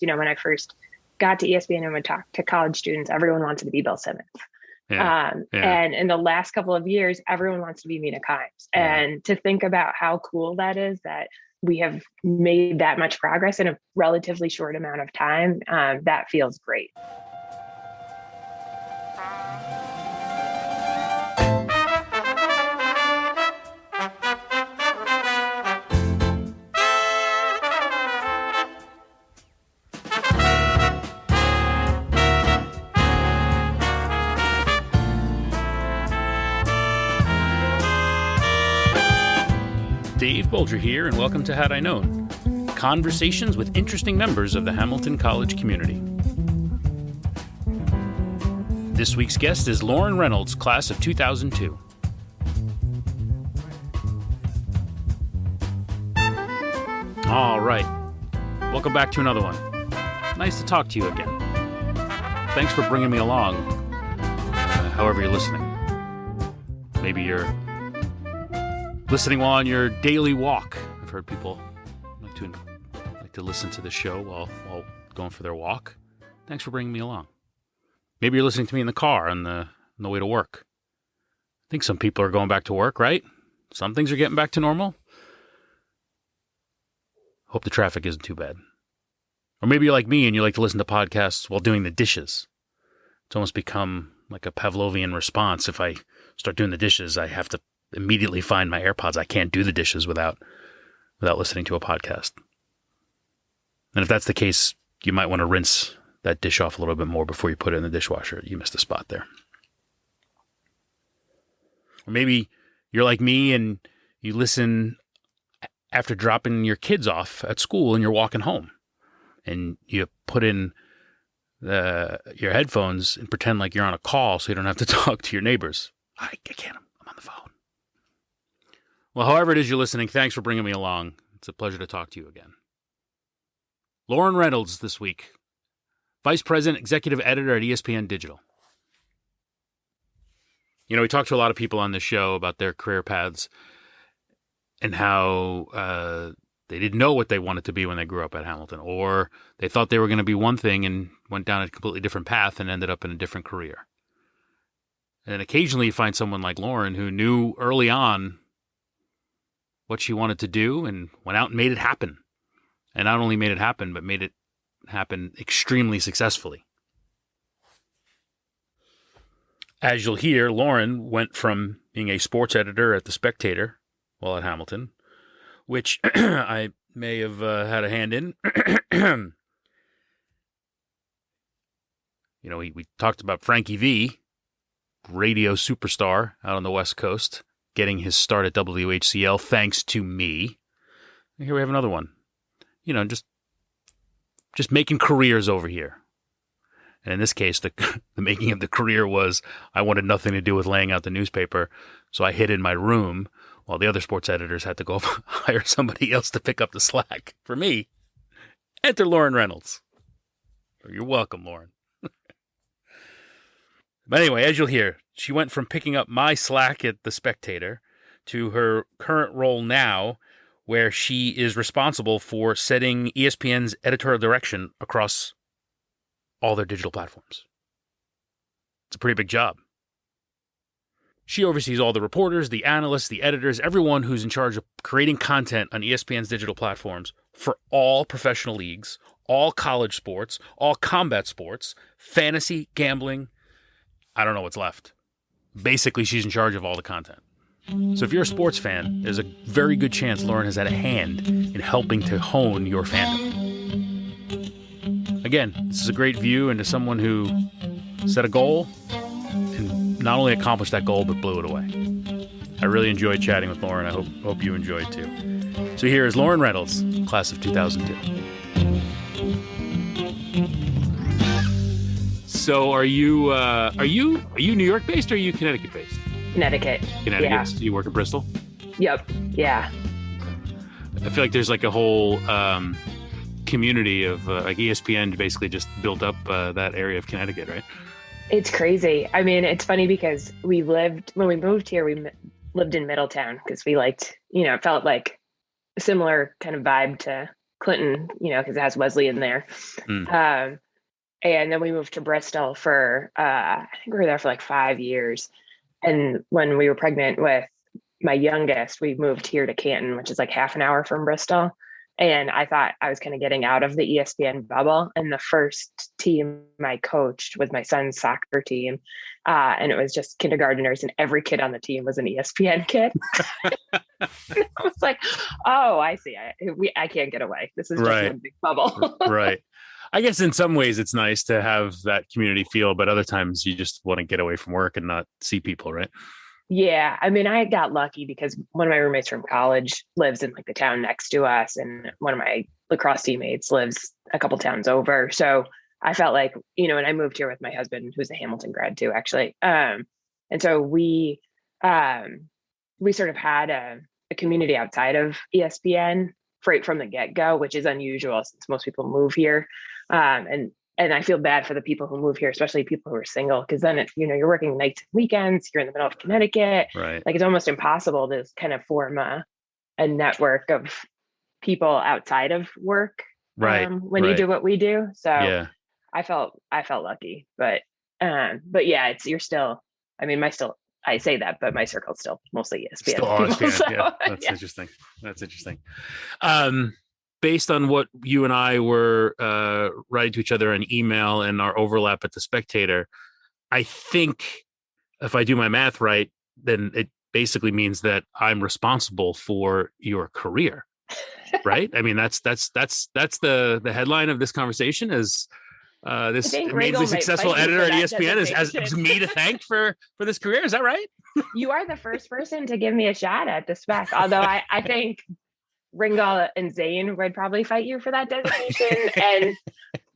when I first got to ESPN and would talk to college students, everyone wanted to be Bill Simmons. Yeah. And in the last couple of years, everyone wants to be Mina Kimes. Yeah. And to think about how cool that is, that we have made that much progress in a relatively short amount of time, that feels great. Dave Bolger here, and welcome to Had I Known, conversations with interesting members of the Hamilton College community. This week's guest is Lauren Reynolds, class of 2002. All right, welcome back to another one. Nice to talk to you again. Thanks for bringing me along, however you're listening. Maybe you're listening while on your daily walk. I've heard people like to listen to the show while going for their walk. Thanks for bringing me along. Maybe you're listening to me in the car on the way to work. I think some people are going back to work, right? Some things are getting back to normal. Hope the traffic isn't too bad. Or maybe you're like me and you like to listen to podcasts while doing the dishes. It's almost become like a Pavlovian response. If I start doing the dishes, I have to immediately find my AirPods. I can't do the dishes without listening to a podcast. And if that's the case, you might want to rinse that dish off a little bit more before you put it in the dishwasher. You missed a spot there. Or maybe you're like me and you listen after dropping your kids off at school and you're walking home. And you put in your headphones and pretend like you're on a call so you don't have to talk to your neighbors. I can't. I'm on the phone. Well, however it is you're listening, thanks for bringing me along. It's a pleasure to talk to you again. Lauren Reynolds this week, Vice President, Executive Editor at ESPN Digital. We talked to a lot of people on this show about their career paths and how they didn't know what they wanted to be when they grew up at Hamilton, or they thought they were going to be one thing and went down a completely different path and ended up in a different career. And occasionally you find someone like Lauren who knew early on what she wanted to do and went out and made it happen. And not only made it happen, but made it happen extremely successfully. As you'll hear, Lauren went from being a sports editor at the Spectator while at Hamilton, which I may have had a hand in. We talked about Frankie V, radio superstar out on the West Coast, getting his start at WHCL thanks to me. And here we have another one. Just making careers over here. And in this case, the making of the career was I wanted nothing to do with laying out the newspaper, so I hid in my room while the other sports editors had to go hire somebody else to pick up the slack. For me, enter Lauren Reynolds. You're welcome, Lauren. But anyway, as you'll hear, she went from picking up my slack at The Spectator to her current role now, where she is responsible for setting ESPN's editorial direction across all their digital platforms. It's a pretty big job. She oversees all the reporters, the analysts, the editors, everyone who's in charge of creating content on ESPN's digital platforms for all professional leagues, all college sports, all combat sports, fantasy, gambling. I don't know what's left. Basically, she's in charge of all the content. So if you're a sports fan, there's a very good chance Lauren has had a hand in helping to hone your fandom. Again, this is a great view into someone who set a goal and not only accomplished that goal, but blew it away. I really enjoyed chatting with Lauren. I hope you enjoyed too. So here is Lauren Reynolds, class of 2002. So are you New York based or are you Connecticut based? Connecticut. Yeah. So you work in Bristol? Yep. Yeah. I feel like there's like a whole community of like ESPN basically just built up that area of Connecticut, right? It's crazy. I mean, it's funny because when we moved here, we lived in Middletown because we liked, it felt like a similar kind of vibe to Clinton, because it has Wesley in there. Mm. And then we moved to Bristol for, I think we were there for like 5 years. And when we were pregnant with my youngest, we moved here to Canton, which is like half an hour from Bristol. And I thought I was kind of getting out of the ESPN bubble. And the first team I coached was my son's soccer team. And it was just kindergarteners, and every kid on the team was an ESPN kid. I was like, oh, I see. I can't get away. This is just Right. one big bubble. Right. I guess in some ways it's nice to have that community feel, but other times you just want to get away from work and not see people, right? Yeah. I mean, I got lucky because one of my roommates from college lives in like the town next to us. And one of my lacrosse teammates lives a couple towns over. So I felt like, and I moved here with my husband, who's a Hamilton grad too, actually. And so we sort of had a community outside of ESPN right from the get-go, which is unusual since most people move here. And I feel bad for the people who move here, especially people who are single, because then you're working nights and weekends, you're in the middle of Connecticut. Right. Like it's almost impossible to kind of form a network of people outside of work. Right. When you do what we do. So yeah. I felt lucky, but yeah, you're still, I mean, I say that, but my circle's still mostly ESPN. Still ESPN. People, so, yeah. That's interesting. That's interesting. Based on what you and I were writing to each other in email and our overlap at the Spectator, I think if I do my math right, then it basically means that I'm responsible for your career, right? I mean, that's the headline of this conversation is this amazingly successful editor at ESPN has me to thank for this career. Is that right? You are the first person to give me a shot at the Spec, although I think Ringel and Zane would probably fight you for that designation. And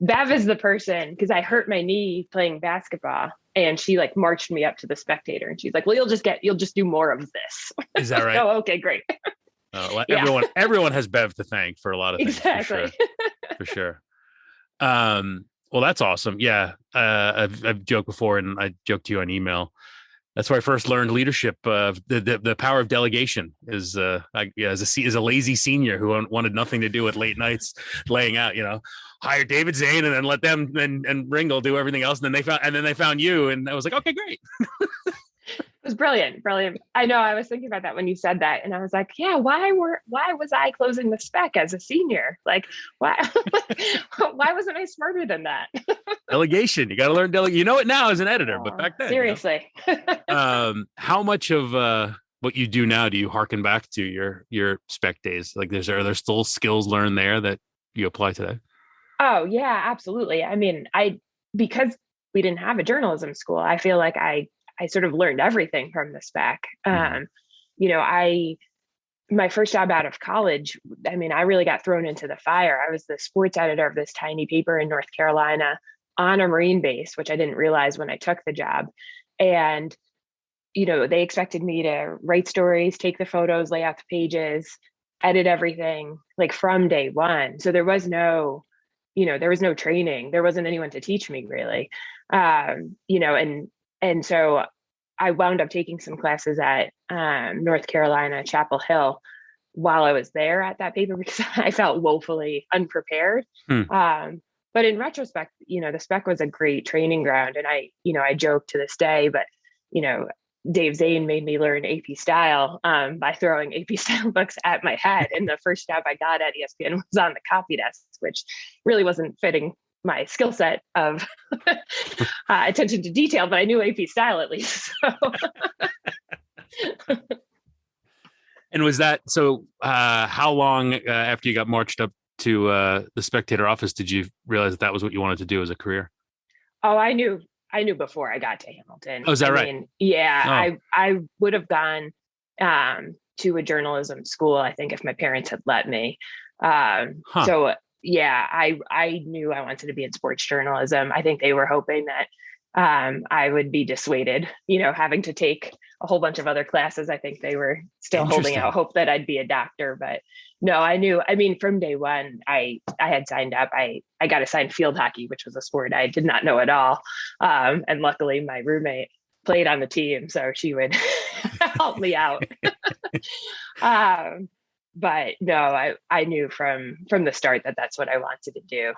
Bev is the person, because I hurt my knee playing basketball, and she like marched me up to the Spectator, and she's like, well, you'll just do more of this. Is that right? Oh, okay, great. Well, everyone has Bev to thank for a lot of things. Exactly. For sure. Well, that's awesome. Yeah. I've joked before, and I joked to you on email. That's where I first learned leadership. The power of delegation is as a lazy senior who wanted nothing to do with late nights, laying out. Hire David Zane and then let them and Ringel do everything else. And then they found you, and I was like, okay, great. It was brilliant. I know. I was thinking about that when you said that, and I was like, yeah, why was I closing the Spec as a senior? Like, why wasn't I smarter than that? Delegation. You got to learn delegation. You know it now as an editor, but back then, seriously. How much of what you do now do you harken back to your Spec days? Like, are there still skills learned there that you apply today? Oh yeah, absolutely. I mean, because we didn't have a journalism school, I feel like I sort of learned everything from the Spec. My first job out of college, I mean, I really got thrown into the fire. I was the sports editor of this tiny paper in North Carolina on a Marine base, which I didn't realize when I took the job. And, they expected me to write stories, take the photos, lay out the pages, edit everything like from day one. So there was no training. There wasn't anyone to teach me really. And so I wound up taking some classes at North Carolina, Chapel Hill, while I was there at that paper, because I felt woefully unprepared. But in retrospect, the Spec was a great training ground. And I joke to this day, but, Dave Zane made me learn AP style by throwing AP style books at my head. And the first job I got at ESPN was on the copy desk, which really wasn't fitting my skill set of attention to detail, but I knew AP style at least. So. And was that so? How long after you got marched up to the Spectator office did you realize that was what you wanted to do as a career? Oh, I knew before I got to Hamilton. Oh, is that right? Yeah, oh. I would have gone to a journalism school, I think, if my parents had let me. So yeah, I knew I wanted to be in sports journalism. I think they were hoping that I would be dissuaded, having to take a whole bunch of other classes. I think they were still holding out hope that I'd be a doctor, but no, I knew, from day one, I had signed up. I got assigned field hockey, which was a sport I did not know at all. And luckily my roommate played on the team, so she would help me out. but no, I knew from the start that that's what I wanted to do.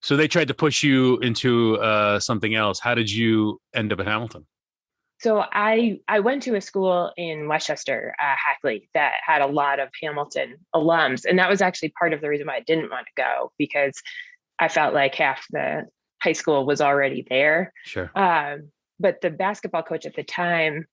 So they tried to push you into something else. How did you end up at Hamilton? So I went to a school in Westchester, Hackley, that had a lot of Hamilton alums, and that was actually part of the reason why I didn't want to go, because I felt like half the high school was already there. Sure. But the basketball coach at the time,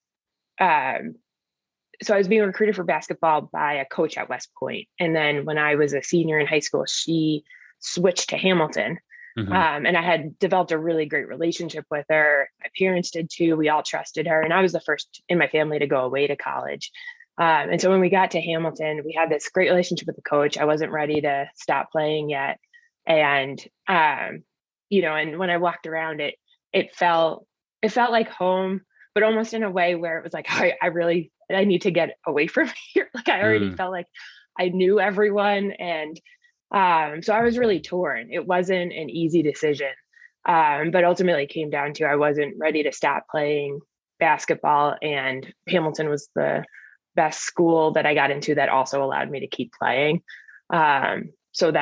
so I was being recruited for basketball by a coach at West Point, and then when I was a senior in high school, she switched to Hamilton. And I had developed a really great relationship with her. My parents did too. We all trusted her. And I was the first in my family to go away to college. And so when we got to Hamilton, we had this great relationship with the coach. I wasn't ready to stop playing yet. And, and when I walked around it felt like home, but almost in a way where it was like, I need to get away from here. Like I already felt like I knew everyone, and so I was really torn. It wasn't an easy decision, but ultimately it came down to I wasn't ready to stop playing basketball, and Hamilton was the best school that I got into that also allowed me to keep playing. So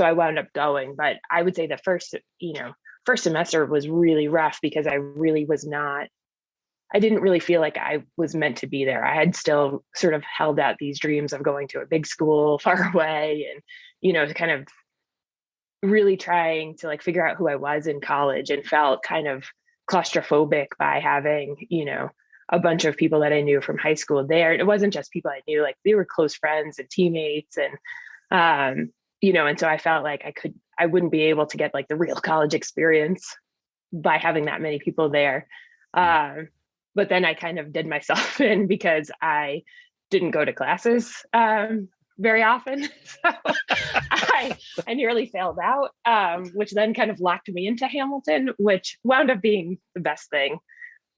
I wound up going, but I would say the first semester was really rough because I didn't really feel like I was meant to be there. I had still sort of held out these dreams of going to a big school far away, and, kind of really trying to like figure out who I was in college, and felt kind of claustrophobic by having, a bunch of people that I knew from high school there. It wasn't just people I knew, like they were close friends and teammates, and, and so I felt like I wouldn't be able to get like the real college experience by having that many people there. But then I kind of did myself in because I didn't go to classes very often. So I nearly failed out, which then kind of locked me into Hamilton, which wound up being the best thing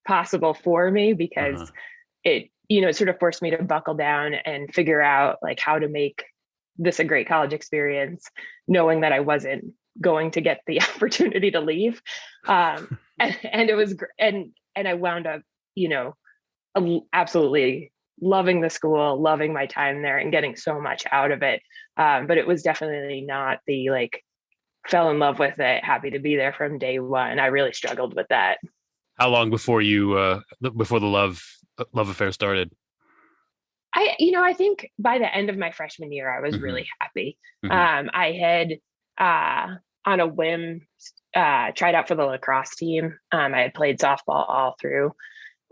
possible for me, because it sort of forced me to buckle down and figure out like how to make this a great college experience, knowing that I wasn't going to get the opportunity to leave. And it was, and I wound up, absolutely loving the school, loving my time there, and getting so much out of it. But it was definitely not the like fell in love with it, happy to be there from day one. I really struggled with that. How long before before the love affair started? I think by the end of my freshman year, I was really happy. I had on a whim tried out for the lacrosse team. I had played softball all through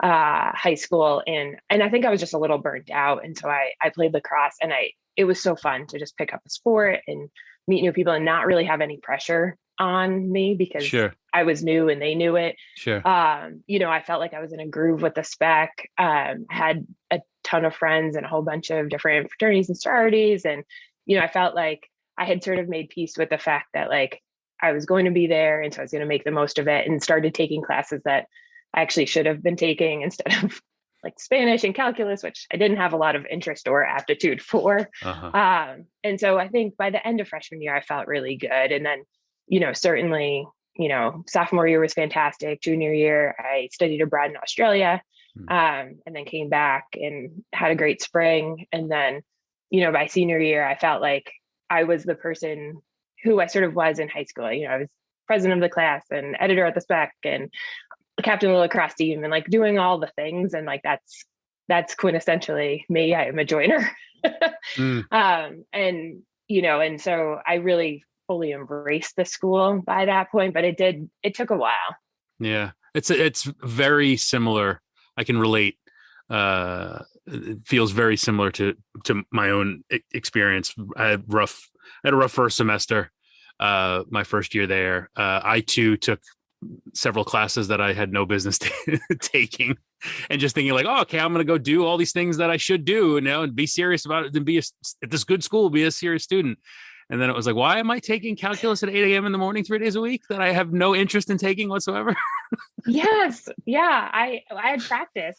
high school, and I think I was just a little burnt out, and so I played lacrosse, and it was so fun to just pick up a sport and meet new people and not really have any pressure on me, because I was new and they knew it. I felt like I was in a groove with the spec. Had a ton of friends and a whole bunch of different fraternities and sororities, and I felt like I had sort of made peace with the fact that like I was going to be there, and so I was going to make the most of it, and started taking classes that I actually should have been taking instead of like Spanish and calculus, which I didn't have a lot of interest or aptitude for. And so I think by the end of freshman year, I felt really good. And then, certainly, sophomore year was fantastic. Junior year, I studied abroad in Australia, and then came back and had a great spring. And then, by senior year, I felt like I was the person who I sort of was in high school. I was president of the class and editor at the Spec and captain of the lacrosse team, and like doing all the things. And like, that's quintessentially me. I am a joiner. And so I really fully embraced the school by that point, but it took a while. Yeah. It's very similar. I can relate. It feels very similar to my own experience. I had a rough first semester, my first year there. I too took several classes that I had no business taking, and just thinking like, oh, okay, I'm going to go do all these things that I should do, and be serious about it, and at this good school, be a serious student. And then it was like, why am I taking calculus at 8 a.m. in the morning, 3 days a week that I have no interest in taking whatsoever? Yes. Yeah. I had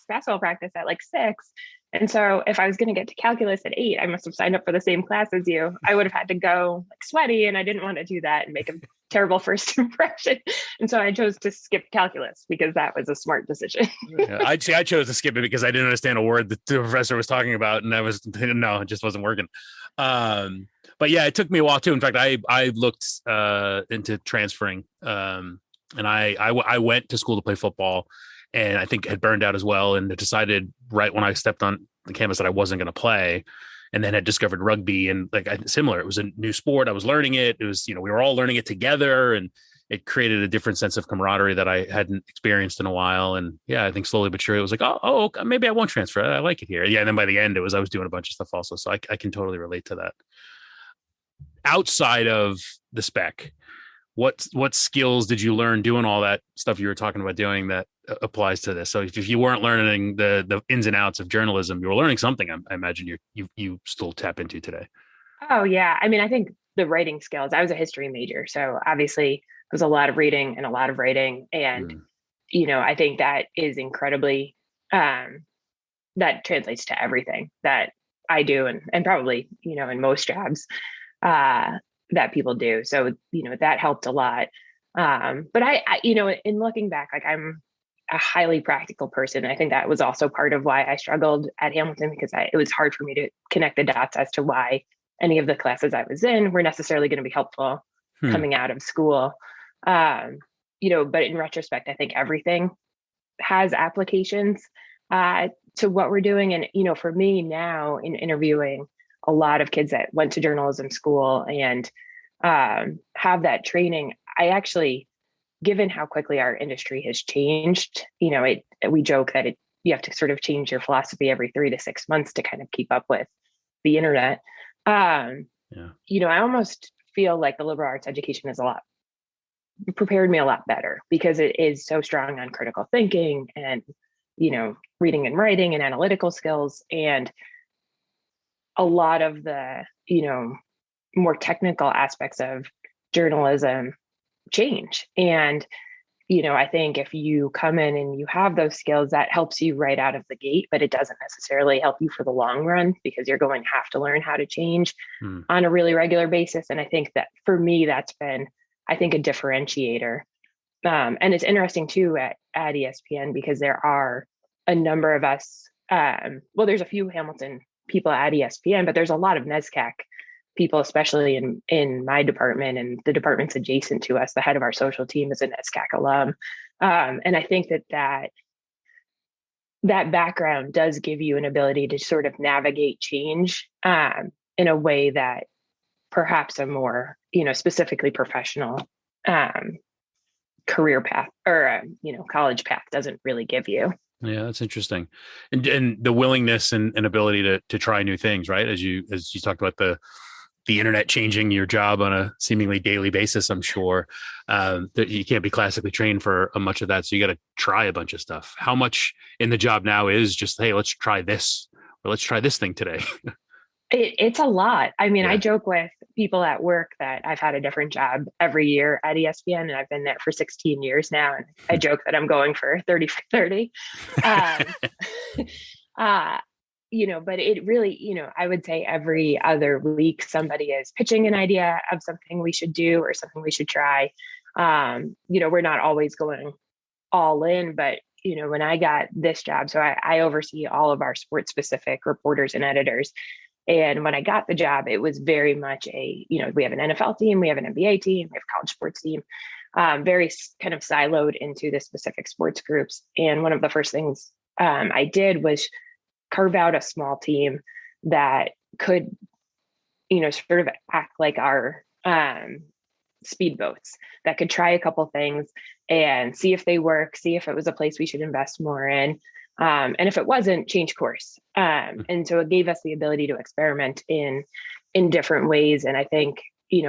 basketball practice at like 6. And so if I was going to get to calculus at 8, I must have signed up for the same class as you. I would have had to go like sweaty, and I didn't want to do that and make a terrible first impression. And so I chose to skip calculus because that was a smart decision. I chose to skip it because I didn't understand a word that the professor was talking about. And it just wasn't working. But yeah, it took me a while too. In fact, I looked into transferring, and I went to school to play football, and I think had burned out as well, and decided right when I stepped on the campus that I wasn't going to play, and then had discovered rugby, and similar. It was a new sport. I was learning it. It was, we were all learning it together, and it created a different sense of camaraderie that I hadn't experienced in a while. And yeah, I think slowly but surely it was like, oh, maybe I won't transfer. I like it here. Yeah. And then by the end, I was doing a bunch of stuff also. So I can totally relate to that. Outside of the spec, what skills did you learn doing all that stuff you were talking about doing that applies to this? So if you weren't learning the ins and outs of journalism, you were learning something. I imagine you still tap into today. Oh yeah. I mean, I think the writing skills, I was a history major. So obviously was a lot of reading and a lot of writing. And, I think that is incredibly, that translates to everything that I do and probably, in most jobs that people do. So, that helped a lot. But I, in looking back, like I'm a highly practical person. I think that was also part of why I struggled at Hamilton, because it was hard for me to connect the dots as to why any of the classes I was in were necessarily going to be helpful coming out of school. But in retrospect, I think everything has applications to what we're doing. And, for me now in interviewing a lot of kids that went to journalism school and have that training, I actually, given how quickly our industry has changed, we joke that you have to sort of change your philosophy every 3 to 6 months to kind of keep up with the internet. I almost feel like the liberal arts education is prepared me a lot better because it is so strong on critical thinking and, reading and writing and analytical skills. And a lot of the, more technical aspects of journalism change. And, I think if you come in and you have those skills, that helps you right out of the gate, but it doesn't necessarily help you for the long run because you're going to have to learn how to change on a really regular basis. And I think that for me, that's been, I think, a differentiator. And it's interesting too at ESPN because there are a number of us, there's a few Hamilton people at ESPN, but there's a lot of NESCAC people, especially in my department and the departments adjacent to us. The head of our social team is a NESCAC alum. And I think that background does give you an ability to sort of navigate change in a way that perhaps a more, specifically professional career path or, college path doesn't really give you. Yeah, that's interesting. And the willingness and ability to try new things, right? As you talked about the internet changing your job on a seemingly daily basis, I'm sure that you can't be classically trained for much of that. So you got to try a bunch of stuff. How much in the job now is just, hey, let's try this or let's try this thing today? It's a lot. I mean, I joke with people at work that I've had a different job every year at ESPN, and I've been there for 16 years now. And I joke that I'm going for 30 for 30. But it really, I would say every other week, somebody is pitching an idea of something we should do or something we should try. We're not always going all in, but, when I got this job, so I oversee all of our sports specific reporters and editors. And when I got the job, it was very much we have an NFL team, we have an NBA team, we have a college sports team, very kind of siloed into the specific sports groups. And one of the first things I did was carve out a small team that could, sort of act like our speedboats that could try a couple things and see if they work, see if it was a place we should invest more in. And if it wasn't, change course. And so it gave us the ability to experiment in different ways. And I think,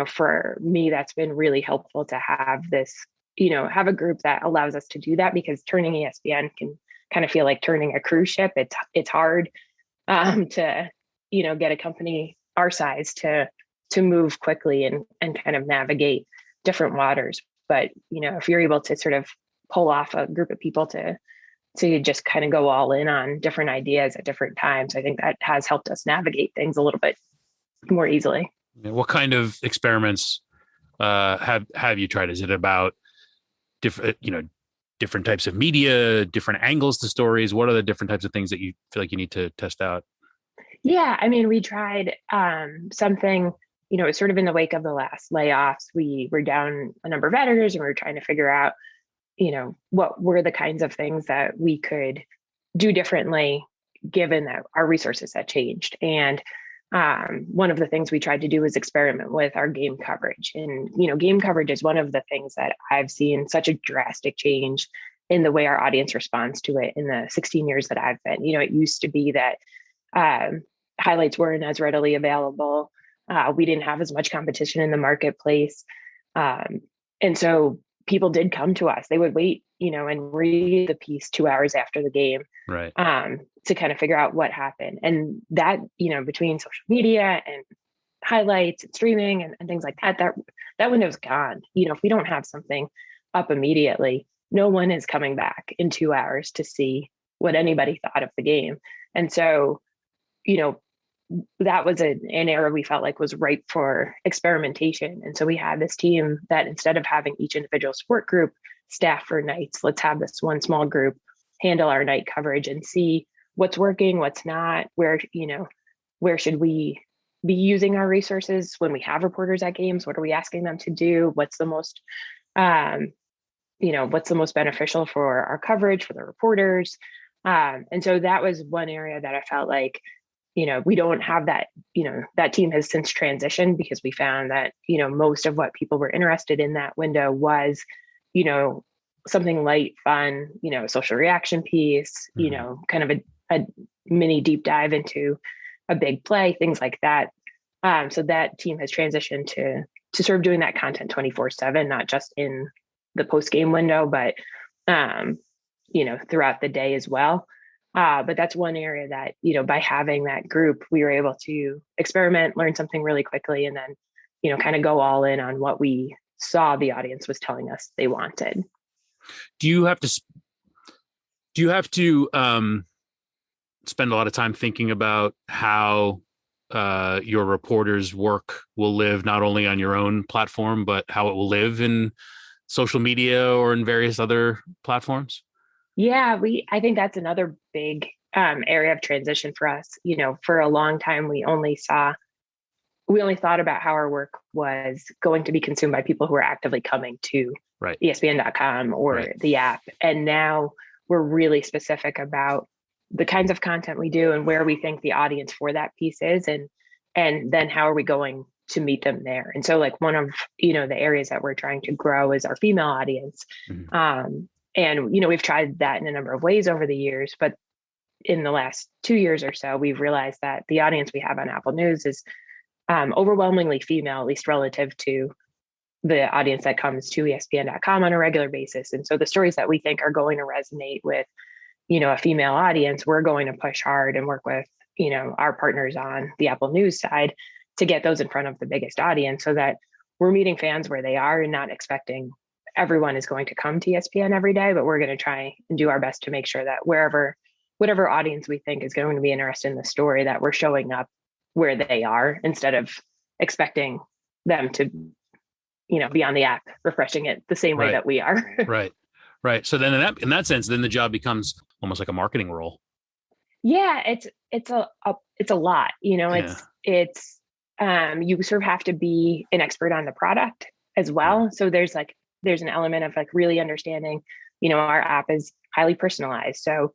for me, that's been really helpful to have this, have a group that allows us to do that, because turning ESPN can kind of feel like turning a cruise ship. It's hard to, get a company our size to move quickly and kind of navigate different waters. But, if you're able to sort of pull off a group of people to just kind of go all in on different ideas at different times, I think that has helped us navigate things a little bit more easily. What kind of experiments have you tried? Is it about different types of media, different angles to stories? What are the different types of things that you feel like you need to test out? Yeah, I mean, we tried something, it was sort of in the wake of the last layoffs. We were down a number of editors and we were trying to figure out, what were the kinds of things that we could do differently given that our resources had changed. And one of the things we tried to do was experiment with our game coverage. And, game coverage is one of the things that I've seen such a drastic change in the way our audience responds to it in the 16 years that I've been. It used to be that um, highlights weren't as readily available. We didn't have as much competition in the marketplace. Um, and so people did come to us. They would wait, and read the piece 2 hours after the game, Right. to kind of figure out what happened. And that, between social media and highlights and streaming and things like that window's gone. If we don't have something up immediately, no one is coming back in 2 hours to see what anybody thought of the game. And so, you know, that was an era we felt like was ripe for experimentation. And so we had this team that instead of having each individual sport group staff for nights, let's have this one small group handle our night coverage and see what's working, what's not, where should we be using our resources when we have reporters at games? What are we asking them to do? What's the most, what's the most beneficial for our coverage, for the reporters? And so that was one area that I felt like, we don't have that, that team has since transitioned because we found that, most of what people were interested in that window was, something light, fun, a social reaction piece, kind of a mini deep dive into a big play, things like that. So that team has transitioned to sort of doing that content 24/7, not just in the post game window, but, throughout the day as well. But that's one area that, by having that group, we were able to experiment, learn something really quickly, and then, kind of go all in on what we saw the audience was telling us they wanted. Do you have to spend a lot of time thinking about how your reporters' work will live not only on your own platform, but how it will live in social media or in various other platforms? Yeah, I think that's another big area of transition for us. For a long time, we only thought about how our work was going to be consumed by people who are actively coming to right. ESPN.com or right. the app. And now we're really specific about the kinds of content we do and where we think the audience for that piece is, and then how are we going to meet them there. And so like one of, the areas that we're trying to grow is our female audience. Mm-hmm. And, we've tried that in a number of ways over the years, but in the last 2 years or so, we've realized that the audience we have on Apple News is overwhelmingly female, at least relative to the audience that comes to ESPN.com on a regular basis. And so the stories that we think are going to resonate with, a female audience, we're going to push hard and work with, our partners on the Apple News side to get those in front of the biggest audience so that we're meeting fans where they are and not expecting everyone is going to come to ESPN every day, but we're going to try and do our best to make sure that whatever audience we think is going to be interested in the story, that we're showing up where they are instead of expecting them to, be on the app, refreshing it the same way that we are. Right. So then in that sense, then the job becomes almost like a marketing role. Yeah, it's a lot, it's you sort of have to be an expert on the product as well. So there's an element of like really understanding, our app is highly personalized. So,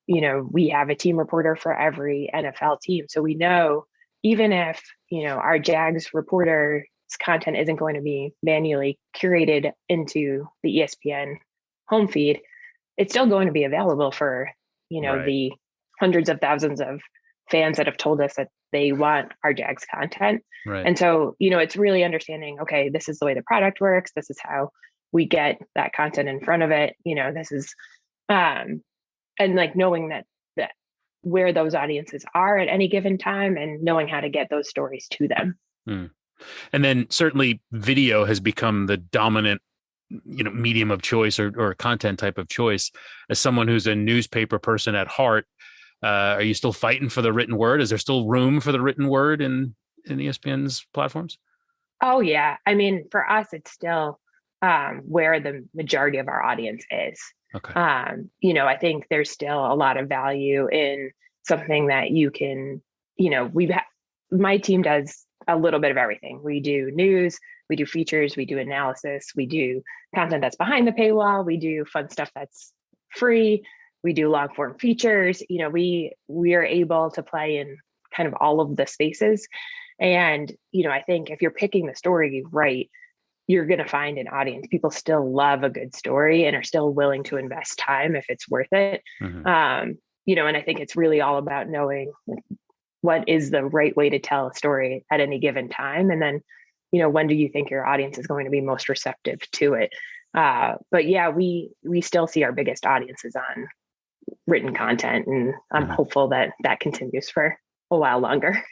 we have a team reporter for every NFL team. So we know even if, our Jags reporter's content isn't going to be manually curated into the ESPN home feed, it's still going to be available for, the hundreds of thousands of fans that have told us that they want our Jags content. Right. And so, it's really understanding, okay, this is the way the product works. This is how we get that content in front of it. This is, and like knowing that where those audiences are at any given time and knowing how to get those stories to them. And then certainly video has become the dominant, medium of choice or content type of choice. As someone who's a newspaper person at heart, are you still fighting for the written word? Is there still room for the written word in ESPN's platforms? Oh, yeah. I mean, for us, it's still where the majority of our audience is. Okay. I think there's still a lot of value in something that you can my team does a little bit of everything. We do news, we do features, we do analysis, we do content that's behind the paywall, we do fun stuff that's free, we do long form features. We are able to play in kind of all of the spaces. And, I think if you're picking the story right, you're going to find an audience. People still love a good story and are still willing to invest time if it's worth it. Mm-hmm. And I think it's really all about knowing what is the right way to tell a story at any given time. And then, when do you think your audience is going to be most receptive to it? But yeah, we still see our biggest audiences on written content, and I'm hopeful that continues for a while longer.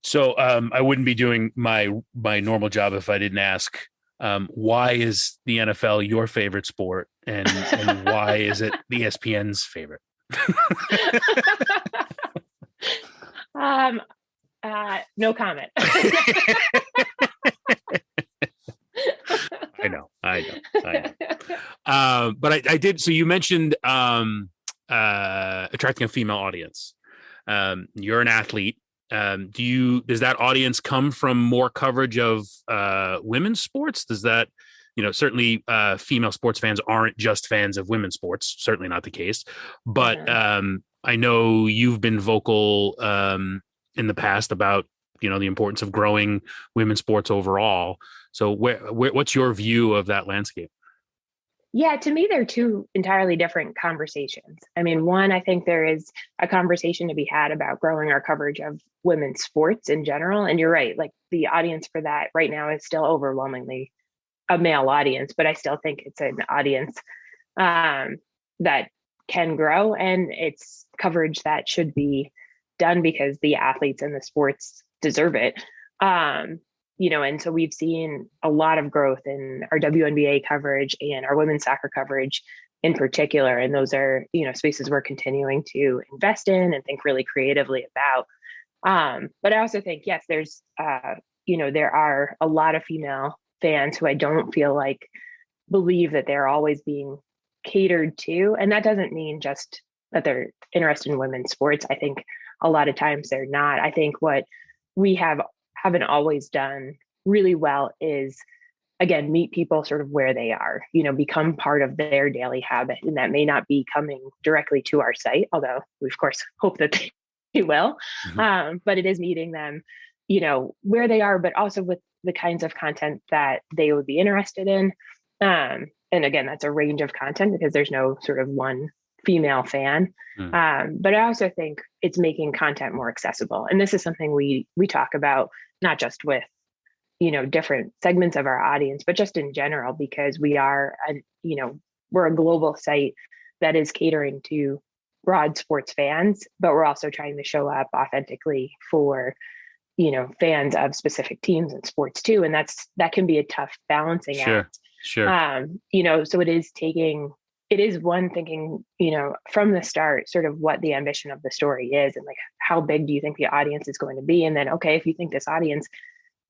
So I wouldn't be doing my normal job if I didn't ask, why is the NFL your favorite sport, and why is it the ESPN's favorite? No comment. I know. But I did. So you mentioned attracting a female audience. You're an athlete. Does that audience come from more coverage of women's sports? Does that, certainly female sports fans aren't just fans of women's sports, certainly not the case. But I know you've been vocal in the past about, the importance of growing women's sports overall. So what's your view of that landscape? Yeah, to me, they're two entirely different conversations. I mean, one, I think there is a conversation to be had about growing our coverage of women's sports in general. And you're right, like the audience for that right now is still overwhelmingly a male audience, but I still think it's an audience that can grow, and it's coverage that should be done because the athletes and the sports deserve it. And so we've seen a lot of growth in our WNBA coverage and our women's soccer coverage in particular. And those are, spaces we're continuing to invest in and think really creatively about. But I also think, yes, there's, there are a lot of female fans who I don't feel like believe that they're always being catered to. And that doesn't mean just that they're interested in women's sports. I think a lot of times they're not. I think what we haven't always done really well is, again, meet people sort of where they are, become part of their daily habit. And that may not be coming directly to our site, although we of course hope that they will. But it is meeting them, where they are, but also with the kinds of content that they would be interested in. And again, that's a range of content because there's no sort of one female fan. But I also think it's making content more accessible. And this is something we talk about, not just with, different segments of our audience, but just in general, because we're a global site that is catering to broad sports fans, but we're also trying to show up authentically for, fans of specific teams and sports too. And that can be a tough balancing act. Sure. So it is one thinking, from the start, sort of what the ambition of the story is and like, how big do you think the audience is going to be? And then, okay, if you think this audience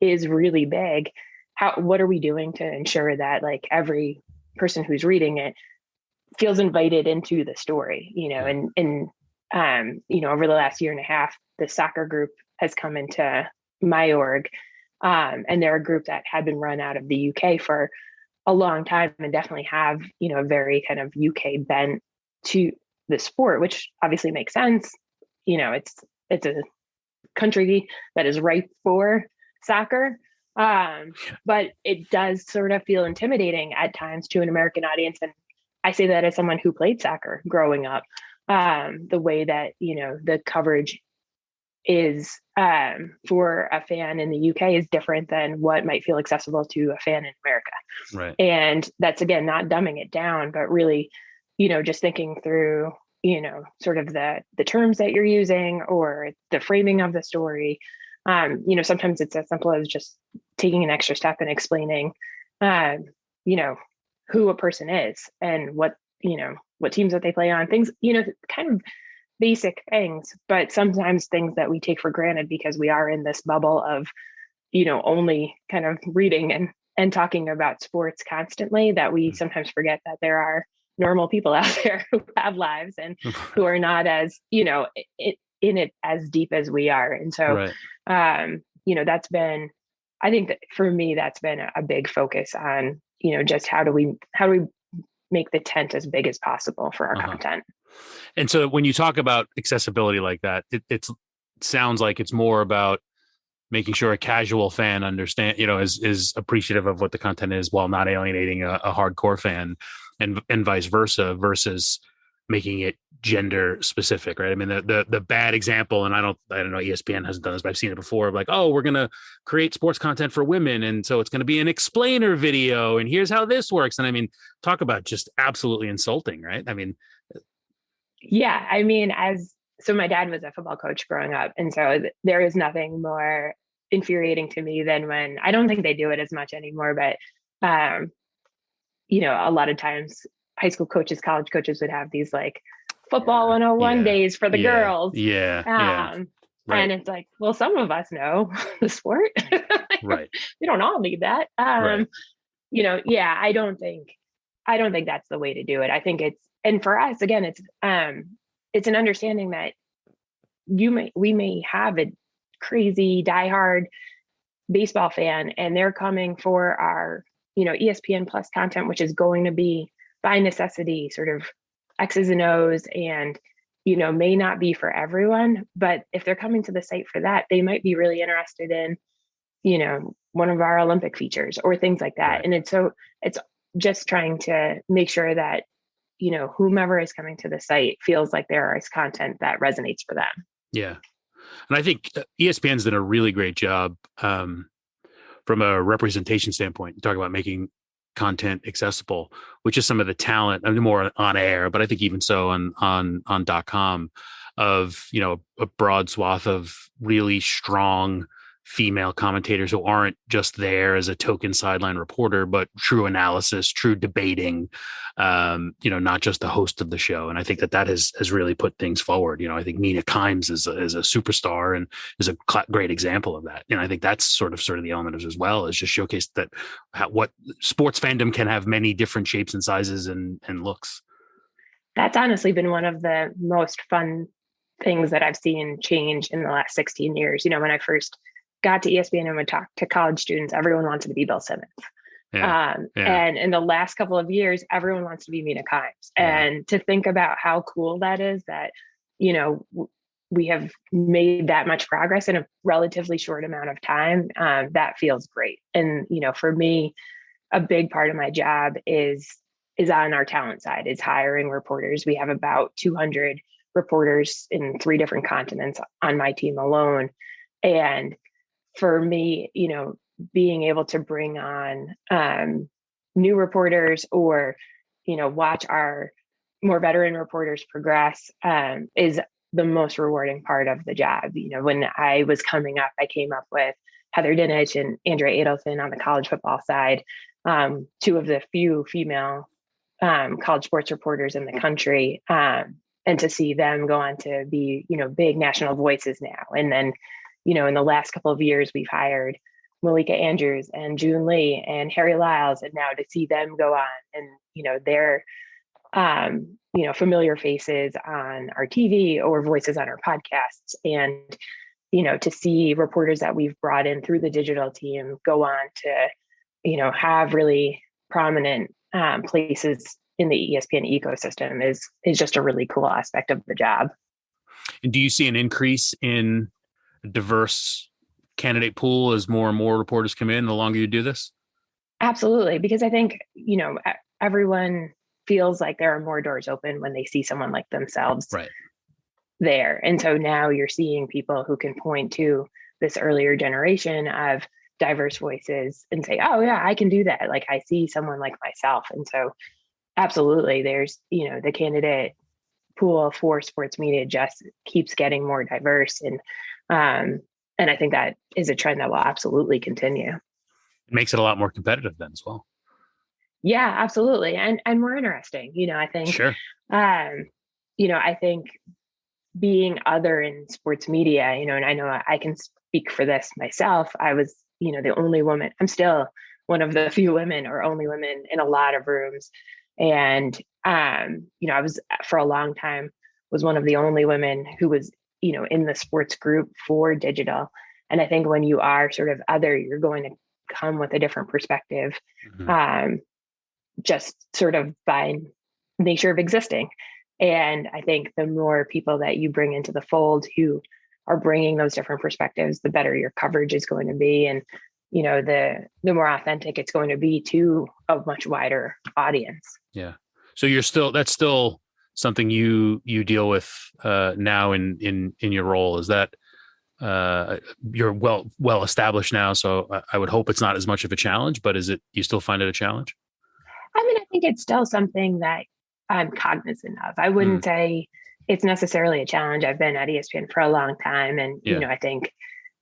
is really big, what are we doing to ensure that like every person who's reading it feels invited into the story, and over the last year and a half, the soccer group has come into my org, and they're a group that had been run out of the UK for a long time and definitely have, a very kind of UK bent to the sport, which obviously makes sense. It's a country that is ripe for soccer. But it does sort of feel intimidating at times to an American audience. And I say that as someone who played soccer growing up, the way that, the coverage is for a fan in the UK is different than what might feel accessible to a fan in America. Right. And that's, again, not dumbing it down, but really, just thinking through, sort of the terms that you're using or the framing of the story. Sometimes it's as simple as just taking an extra step and explaining, who a person is and what teams that they play on, things, kind of basic things, but sometimes things that we take for granted because we are in this bubble of, only kind of reading and talking about sports constantly, that we sometimes forget that there are normal people out there who have lives and who are not as, in it as deep as we are. And so, Right. that's been, I think that for me, that's been a big focus on, just how do we make the tent as big as possible for our content. And so when you talk about accessibility like that, it sounds like it's more about making sure a casual fan is appreciative of what the content is while not alienating a hardcore fan, and vice versa, versus making it gender specific, right? I mean, the bad example, and I don't know, ESPN hasn't done this, but I've seen it before, like, oh, we're going to create sports content for women, and so it's going to be an explainer video, and here's how this works. And I mean, talk about just absolutely insulting, right? I mean, yeah, I mean, so my dad was a football coach growing up, and so there is nothing more infuriating to me than when, I don't think they do it as much anymore, but a lot of times high school coaches, college coaches would have these like football 101 days for the girls. Right. And it's like, well, some of us know the sport. Right. We don't all need that. Right. I don't think that's the way to do it. I think and for us, again, it's an understanding that we may have a crazy diehard baseball fan, and they're coming for our, ESPN Plus content, which is going to be by necessity sort of X's and O's, and, may not be for everyone. But if they're coming to the site for that, they might be really interested in, one of our Olympic features or things like that. Right. And it's just trying to make sure that, whomever is coming to the site feels like there is content that resonates for them. Yeah. And I think ESPN's done a really great job from a representation standpoint. You talk about making content accessible, which is some of the talent, I mean, more on air, but I think even so on .com, of, a broad swath of really strong female commentators who aren't just there as a token sideline reporter, but true analysis, true debating, not just the host of the show. And I think that has really put things forward. I think Mina Kimes is a superstar and is a great example of that. And I think that's sort of the element as well, is just showcase that what sports fandom can have many different shapes and sizes and looks. That's honestly been one of the most fun things that I've seen change in the last 16 years. When I first got to ESPN and would talk to college students, everyone wanted to be Bill Simmons. And in the last couple of years, everyone wants to be Mina Kimes. And to think about how cool that is, that, we have made that much progress in a relatively short amount of time, that feels great. And, for me, a big part of my job is on our talent side, is hiring reporters. We have about 200 reporters in 3 different continents on my team alone. And for me, being able to bring on new reporters, or, watch our more veteran reporters progress, is the most rewarding part of the job. When I was coming up, I came up with Heather Dinich and Andrea Adelson on the college football side, 2 of the few female college sports reporters in the country. And to see them go on to be, big national voices now. And then, in the last couple of years, we've hired Malika Andrews and June Lee and Harry Lyles, and now to see them go on and, they're, familiar faces on our TV or voices on our podcasts. And, to see reporters that we've brought in through the digital team go on to, have really prominent places in the ESPN ecosystem is just a really cool aspect of the job. And do you see an increase in diverse candidate pool as more and more reporters come in the longer you do this? Absolutely. Because I think, everyone feels like there are more doors open when they see someone like themselves there. And so now you're seeing people who can point to this earlier generation of diverse voices and say, oh yeah, I can do that. Like, I see someone like myself. And so absolutely, there's, the candidate pool for sports media just keeps getting more diverse. And I think that is a trend that will absolutely continue. It makes it a lot more competitive then as well. Yeah, absolutely. And more interesting, I think, sure. I think being other in sports media, and I know I can speak for this myself. I was, the only woman. I'm still one of the few women or only women in a lot of rooms. And, I was, for a long time, was one of the only women who was in the sports group for digital. And I think when you are sort of other, you're going to come with a different perspective, just sort of by nature of existing. And I think the more people that you bring into the fold who are bringing those different perspectives, the better your coverage is going to be. And, the more authentic it's going to be to a much wider audience. Yeah. So that's still something you deal with now in your role. Is that you're well established now, so I would hope it's not as much of a challenge, but you still find it a challenge? I mean, I think it's still something that I'm cognizant of. I wouldn't say it's necessarily a challenge. I've been at ESPN for a long time, and I think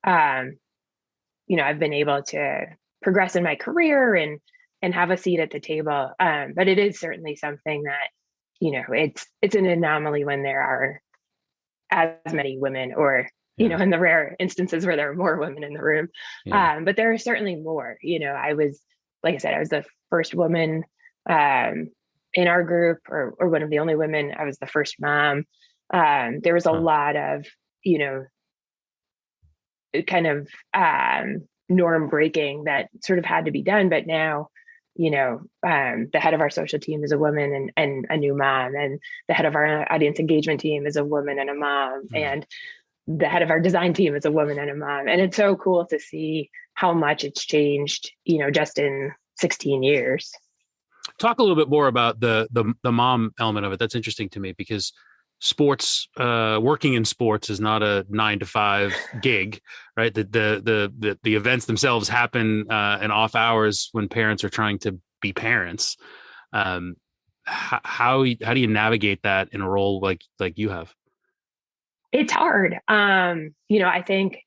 I've been able to progress in my career and have a seat at the table. But it is certainly something that it's an anomaly when there are as many women, or in the rare instances where there are more women in the room. But there are certainly more. I was, like I said, I was the first woman in our group, or one of the only women. I was the first mom. There was a lot of kind of norm breaking that sort of had to be done. But now, the head of our social team is a woman and a new mom, and the head of our audience engagement team is a woman and a mom, and the head of our design team is a woman and a mom. And it's so cool to see how much it's changed, just in 16 years. Talk a little bit more about the mom element of it. That's interesting to me, because sports, working in sports is not a 9-to-5 gig, right? The events themselves happen in off hours when parents are trying to be parents. How do you navigate that in a role like you have? It's hard. I think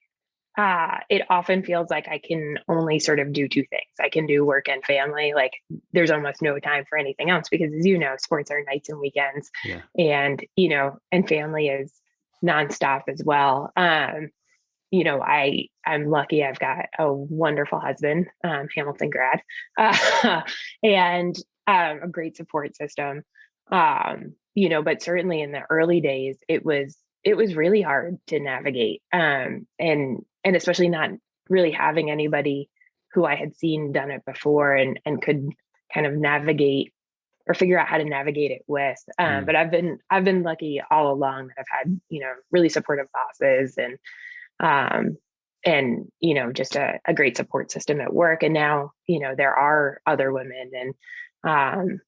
it often feels like I can only sort of do two things. I can do work and family. Like, there's almost no time for anything else, because, as sports are nights and weekends, and, and family is nonstop as well. I'm lucky. I've got a wonderful husband, Hamilton grad, and a great support system. But certainly in the early days, it was really hard to navigate. And especially not really having anybody who I had seen done it before and could kind of navigate or figure out how to navigate it with. But I've been lucky all along that I've had, really supportive bosses and just a great support system at work. And now, there are other women, and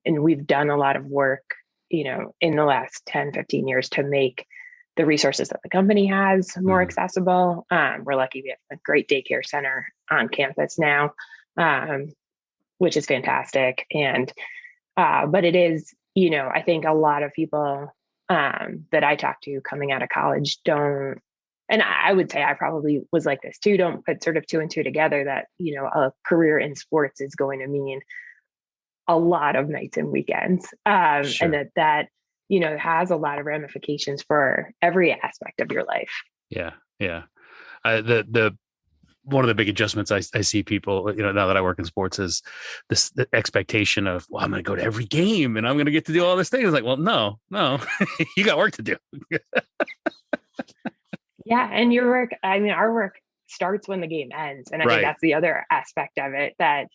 and we've done a lot of work, in the last 10, 15 years to make the resources that the company has more accessible. We're lucky we have a great daycare center on campus now, which is fantastic. And, but it is, I think a lot of people that I talk to coming out of college don't, and I would say I probably was like this too, don't put sort of two and two together that, a career in sports is going to mean a lot of nights and weekends. Sure. And that has a lot of ramifications for every aspect of your life. Yeah. The one of the big adjustments I see people, now that I work in sports, is the expectation of, well, I'm going to go to every game and I'm going to get to do all this thing. It's like, well, no, you got work to do. Yeah. And your work, our work starts when the game ends. And I think that's the other aspect of it, that,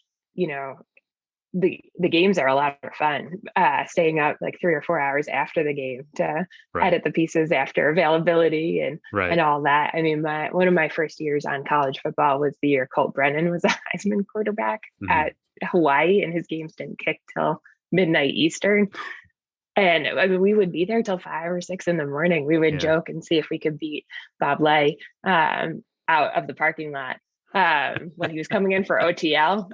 the games are a lot of fun, staying up like 3 or 4 hours after the game to edit the pieces after availability and all that. I mean, one of my first years on college football was the year Colt Brennan was a Heisman quarterback at Hawaii, and his games didn't kick till midnight Eastern. And I mean, we would be there till 5 or 6 in the morning. We would joke and see if we could beat Bob Lay out of the parking lot when he was coming in for OTL.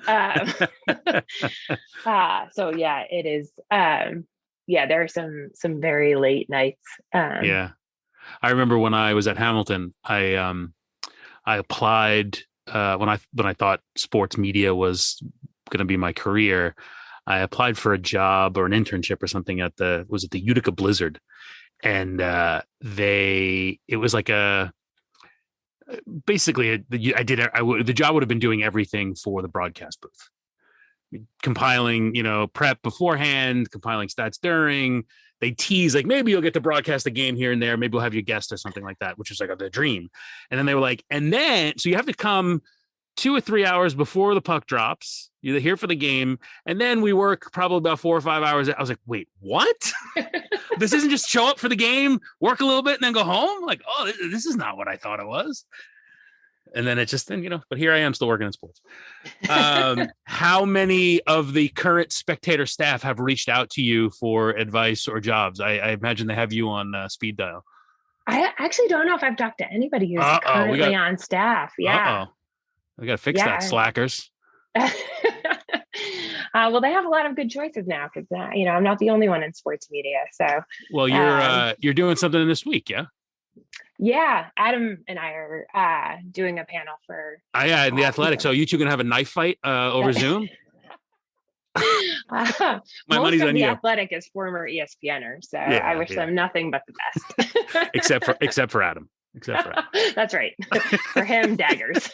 So yeah, it is. There are some very late nights. I remember when I was at Hamilton, I applied when I thought sports media was going to be my career. I applied for a job or an internship or something at the Utica Blizzard, and it was like the job would have been doing everything for the broadcast booth, compiling, prep beforehand, compiling stats during. they tease like, maybe you'll get to broadcast a game here and there. Maybe we'll have you guest or something like that, which is like the dream. And then they were like, and then, so you have to come 2 or 3 hours before the puck drops. You're here for the game. And then we work probably about 4 or 5 hours. I was like, wait, what? This isn't just show up for the game, work a little bit, and then go home? Like, oh, this is not what I thought it was. And then it just, but here I am still working in sports. How many of the current Spectator staff have reached out to you for advice or jobs? I imagine they have you on speed dial. I actually don't know if I've talked to anybody who's currently on staff. Yeah. We got to fix that, slackers. Well, they have a lot of good choices now because, I'm not the only one in sports media. So, well, you're doing something this week, yeah? Yeah, Adam and I are doing a panel for in the Athletic. So you two gonna have a knife fight over Zoom? My money's on you. The Athletic is former ESPNer, so I wish them nothing but the best. except for Adam. That's right. For him, daggers.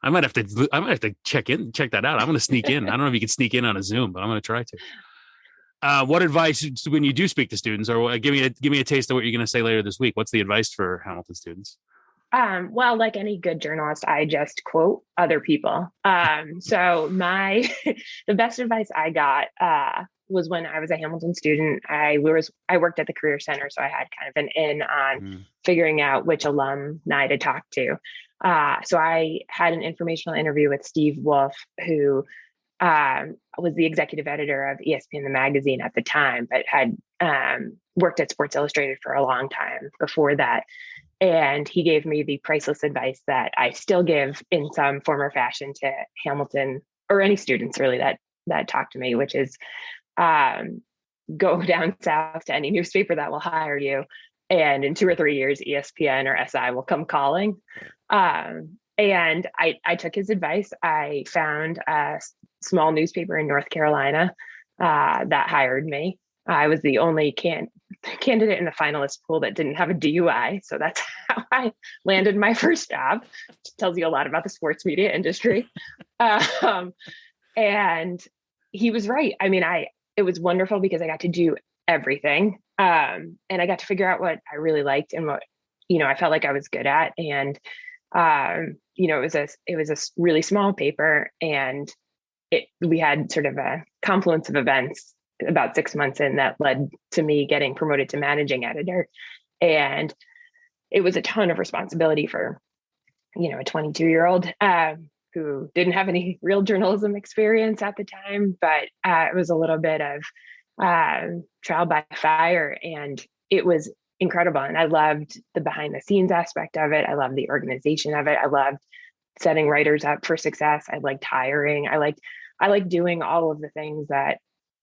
I might have to check that out. I'm gonna sneak in. I don't know if you can sneak in on a Zoom, but I'm gonna try to. What advice when you do speak to students, or give me a taste of what you're going to say later this week? What's the advice for Hamilton students? Well, like any good journalist, I just quote other people. So the best advice I got was when I was a Hamilton student. I worked at the Career Center, so I had kind of an in on figuring out which alumni to talk to. So I had an informational interview with Steve Wolf, who was the executive editor of ESPN, the magazine at the time, but had worked at Sports Illustrated for a long time before that. And he gave me the priceless advice that I still give in some form or fashion to Hamilton or any students really that talk to me, which is go down south to any newspaper that will hire you. And in 2 or 3 years, ESPN or SI will come calling. And I took his advice. I found a small newspaper in North Carolina that hired me. I was the only candidate in the finalist pool that didn't have a DUI. So that's how I landed my first job, which tells you a lot about the sports media industry. And he was right. I mean, it was wonderful because I got to do everything. And I got to figure out what I really liked and what, I felt like I was good at. And it was a really small paper, and we had sort of a confluence of events about 6 months in that led to me getting promoted to managing editor. And it was a ton of responsibility for, a 22-year-old who didn't have any real journalism experience at the time, but it was a little bit of trial by fire, and it was incredible. And I loved the behind the scenes aspect of it. I loved the organization of it. I loved setting writers up for success. I liked hiring. I liked doing all of the things that,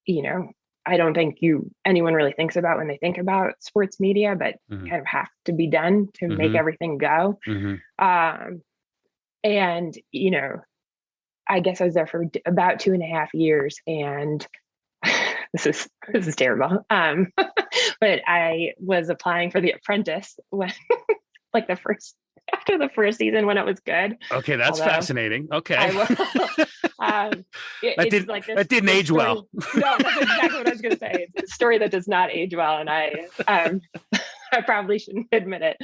I don't think anyone really thinks about when they think about sports media, but kind of have to be done to make everything go. And, I guess I was there for about 2.5 years, and this is terrible. But I was applying for The Apprentice when after the first season when it was good. Okay, that's fascinating. Okay. That didn't age well. No, that's exactly what I was going to say. It's a story that does not age well, and I probably shouldn't admit it.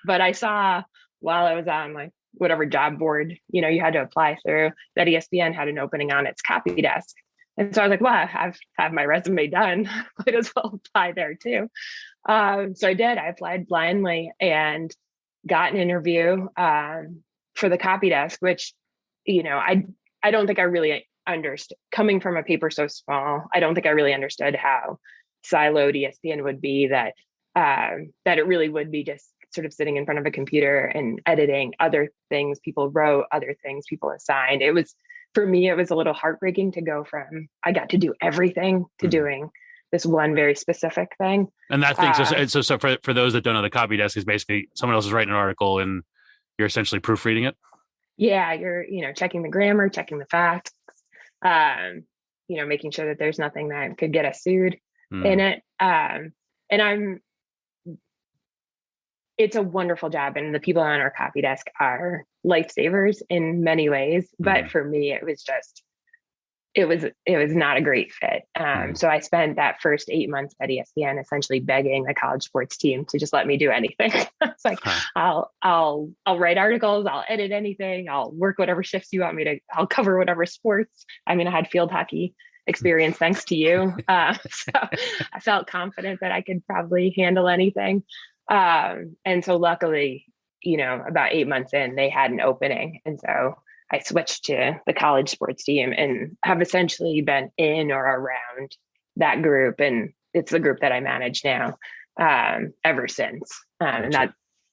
But I saw while I was on whatever job board, you had to apply through, that ESPN had an opening on its copy desk. And so I was like, well, I have my resume done. Might as well apply there too. So I did. I applied blindly and got an interview for the copy desk, which, I don't think I really understood. Coming from a paper so small, I don't think I really understood how siloed ESPN would be, that it really would be just sort of sitting in front of a computer and editing other things people wrote, other things people assigned. For me, it was a little heartbreaking to go from, I got to do everything to doing this one very specific thing. And that thing, so for those that don't know, the copy desk is basically someone else is writing an article and you're essentially proofreading it. Yeah, you're, checking the grammar, checking the facts, making sure that there's nothing that could get us sued in it. And it's a wonderful job, and the people on our copy desk are lifesavers in many ways. But for me, it was not a great fit. So I spent that first 8 months at ESPN essentially begging the college sports team to just let me do anything. It's like, I'll write articles, I'll edit anything, I'll work whatever shifts you want me to, I'll cover whatever sports. I mean, I had field hockey experience thanks to you. So I felt confident that I could probably handle anything. And so luckily, about 8 months in, they had an opening. And so I switched to the college sports team and have essentially been in or around that group. And it's the group that I manage now ever since. And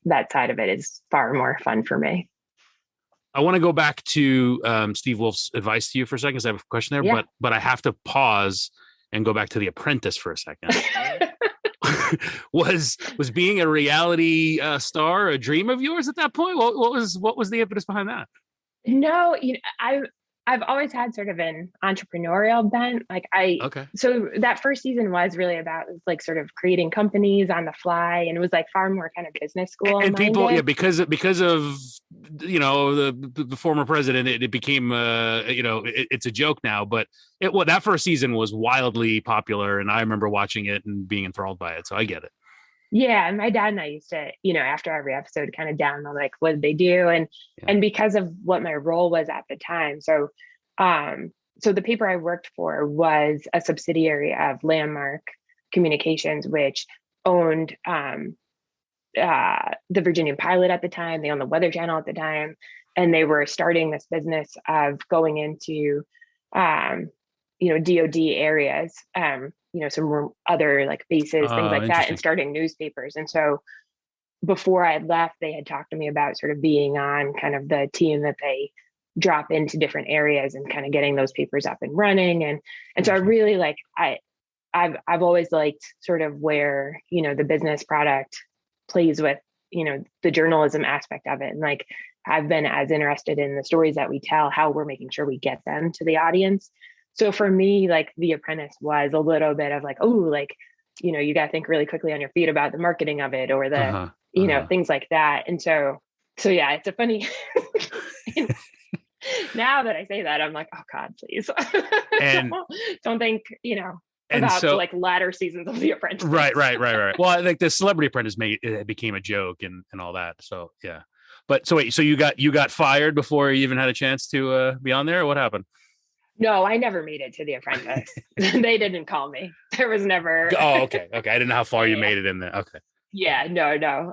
that side of it is far more fun for me. I want to go back to Steve Wolf's advice to you for a second, because I have a question there, Yeah. but I have to pause and go back to The Apprentice for a second. Was being a reality star a dream of yours at that point? What was the impetus behind that? No, I've always had sort of an entrepreneurial bent. So that first season was really about like sort of creating companies on the fly, and it was like far more kind of business school. And people, because of the former president, it became it's a joke now. But that first season was wildly popular, and I remember watching it and being enthralled by it. So I get it. Yeah, and my dad and I used to, after every episode, kind of download like what did they do, and because of what my role was at the time. So the paper I worked for was a subsidiary of Landmark Communications, which owned the Virginia Pilot at the time. They owned the Weather Channel at the time, and they were starting this business of going into DoD areas, some other like bases, things like that, and starting newspapers. And so before I had left, they had talked to me about sort of being on kind of the team that they drop into different areas and kind of getting those papers up and running. And so I really I've always liked sort of where, the business product plays with, the journalism aspect of it. And like, I've been as interested in the stories that we tell, how we're making sure we get them to the audience. So for me, like The Apprentice was a little bit of like, you got to think really quickly on your feet about the marketing of it or the, things like that. And so yeah, it's a funny, now that I say that, I'm like, oh God, please. And don't think, about the like latter seasons of The Apprentice. Right. Well, like the Celebrity Apprentice it became a joke and all that. So yeah. But so wait, so you got fired before you even had a chance to be on there, or what happened? No, I never made it to The Apprentice. They didn't call me. There was never. Oh, okay. I didn't know how far you made it in there. Okay. Yeah, no.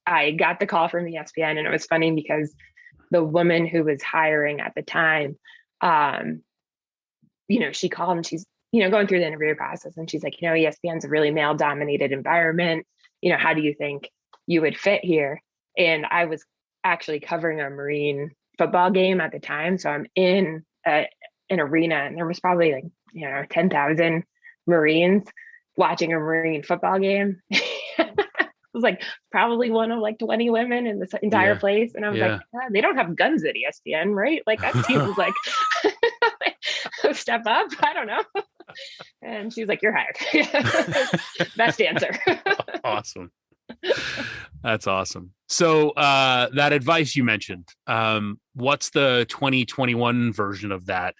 I got the call from ESPN, and it was funny because the woman who was hiring at the time, she called and she's, going through the interview process, and she's like, ESPN's a really male dominated environment. How do you think you would fit here? And I was actually covering a Marine football game at the time. So I'm in an arena, and there was probably like, 10,000 Marines watching a Marine football game. It was like probably one of like 20 women in this entire place. And I was like, they don't have guns at ESPN, right? Like that seems like step up. I don't know. And she was like, you're hired. Best answer. Awesome. That's awesome. So that advice you mentioned, what's the 2021 version of that,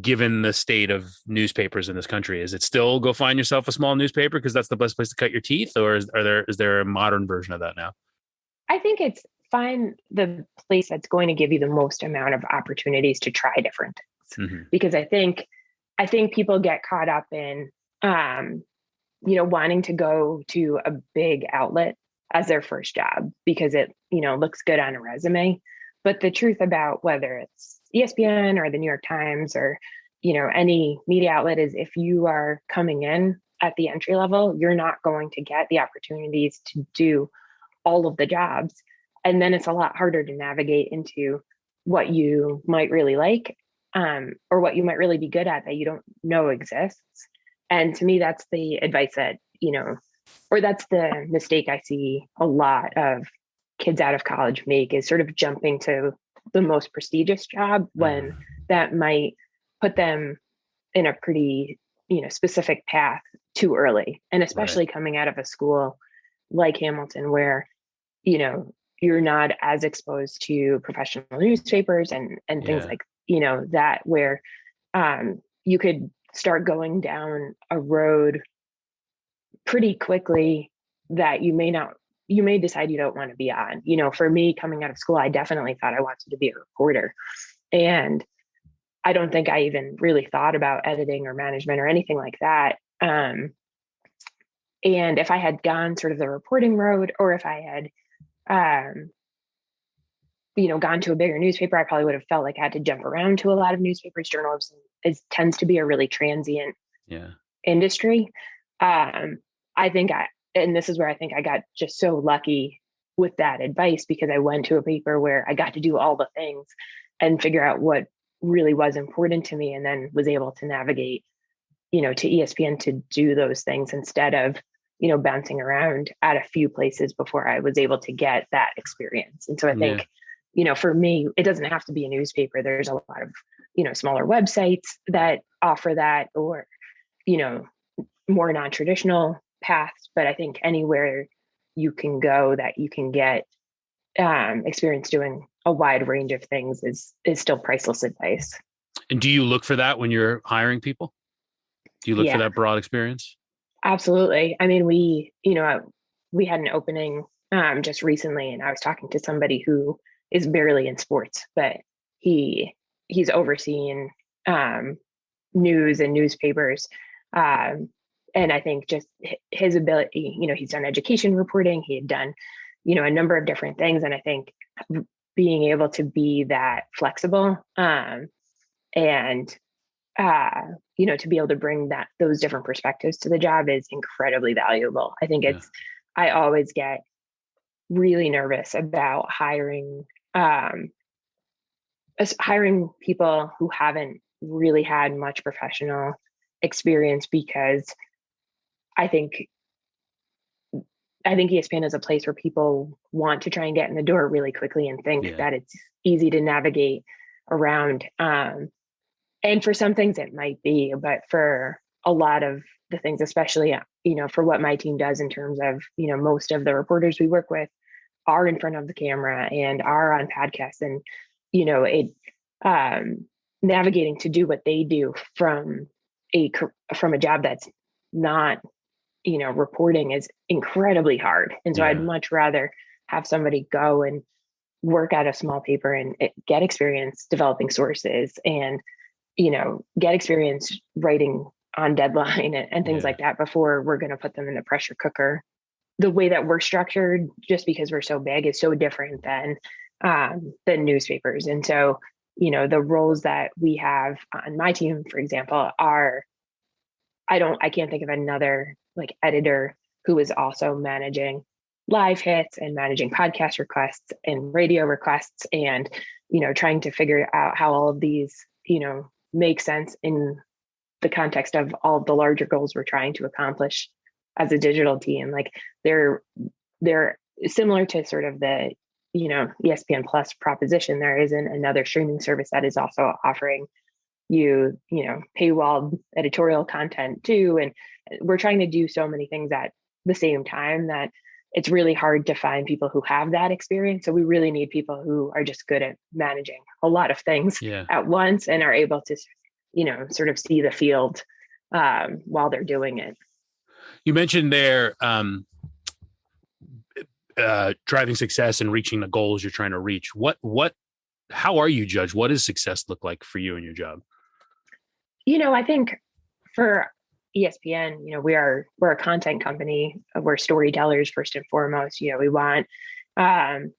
given the state of newspapers in this country? Is it still go find yourself a small newspaper because that's the best place to cut your teeth, or is there a modern version of that now? I think it's find the place that's going to give you the most amount of opportunities to try different things. Mm-hmm. Because I think people get caught up in wanting to go to a big outlet as their first job because it, looks good on a resume. But the truth about whether it's ESPN or the New York Times or, any media outlet is if you are coming in at the entry level, you're not going to get the opportunities to do all of the jobs. And then it's a lot harder to navigate into what you might really like or what you might really be good at that you don't know exists. And to me, that's the advice that, or that's the mistake I see a lot of kids out of college make, is sort of jumping to the most prestigious job when that might put them in a pretty, specific path too early. And especially coming out of a school like Hamilton, where, you're not as exposed to professional newspapers and things like, that where you could start going down a road pretty quickly that you may decide you don't want to be on. For me, coming out of school, I definitely thought I wanted to be a reporter. And I don't think I even really thought about editing or management or anything like that. And if I had gone sort of the reporting road, or if I had, gone to a bigger newspaper, I probably would have felt like I had to jump around to a lot of newspapers. Journalism tends to be a really transient industry. And this is where I think I got just so lucky with that advice, because I went to a paper where I got to do all the things and figure out what really was important to me, and then was able to navigate, to ESPN to do those things instead of, bouncing around at a few places before I was able to get that experience. And so I think, for me, it doesn't have to be a newspaper. There's a lot of, smaller websites that offer that, or, more non-traditional paths. But I think anywhere you can go that you can get experience doing a wide range of things is still priceless advice. And do you look for that when you're hiring people? Do you look for that broad experience? Absolutely. I mean, we had an opening just recently, and I was talking to somebody who is barely in sports, but he's overseeing news and newspapers. And I think just his ability, he's done education reporting, he had done, a number of different things. And I think being able to be that flexible and, to be able to bring those different perspectives to the job is incredibly valuable. I think I always get really nervous about hiring people who haven't really had much professional experience, because I think ESPN is a place where people want to try and get in the door really quickly and think that it's easy to navigate around. And for some things it might be, but for a lot of the things, especially, for what my team does in terms of, most of the reporters we work with are in front of the camera and are on podcasts, and, navigating to do what they do from a job that's not, reporting is incredibly hard. And so I'd much rather have somebody go and work at a small paper and get experience developing sources and, get experience writing on deadline and things like that before we're going to put them in the pressure cooker. The way that we're structured, just because we're so big, is so different than newspapers. And so, the roles that we have on my team, for example, are, I can't think of another like editor who is also managing live hits and managing podcast requests and radio requests, and, trying to figure out how all of these, make sense in the context of all of the larger goals we're trying to accomplish as a digital team. Like they're similar to sort of the, ESPN Plus proposition. There isn't another streaming service that is also offering you, paywalled editorial content too. And we're trying to do so many things at the same time that it's really hard to find people who have that experience. So we really need people who are just good at managing a lot of things at once and are able to, sort of see the field while they're doing it. You mentioned there driving success and reaching the goals you're trying to reach. How are you judged? What does success look like for you in your job? I think for ESPN, we're a content company. We're storytellers first and foremost. We want, to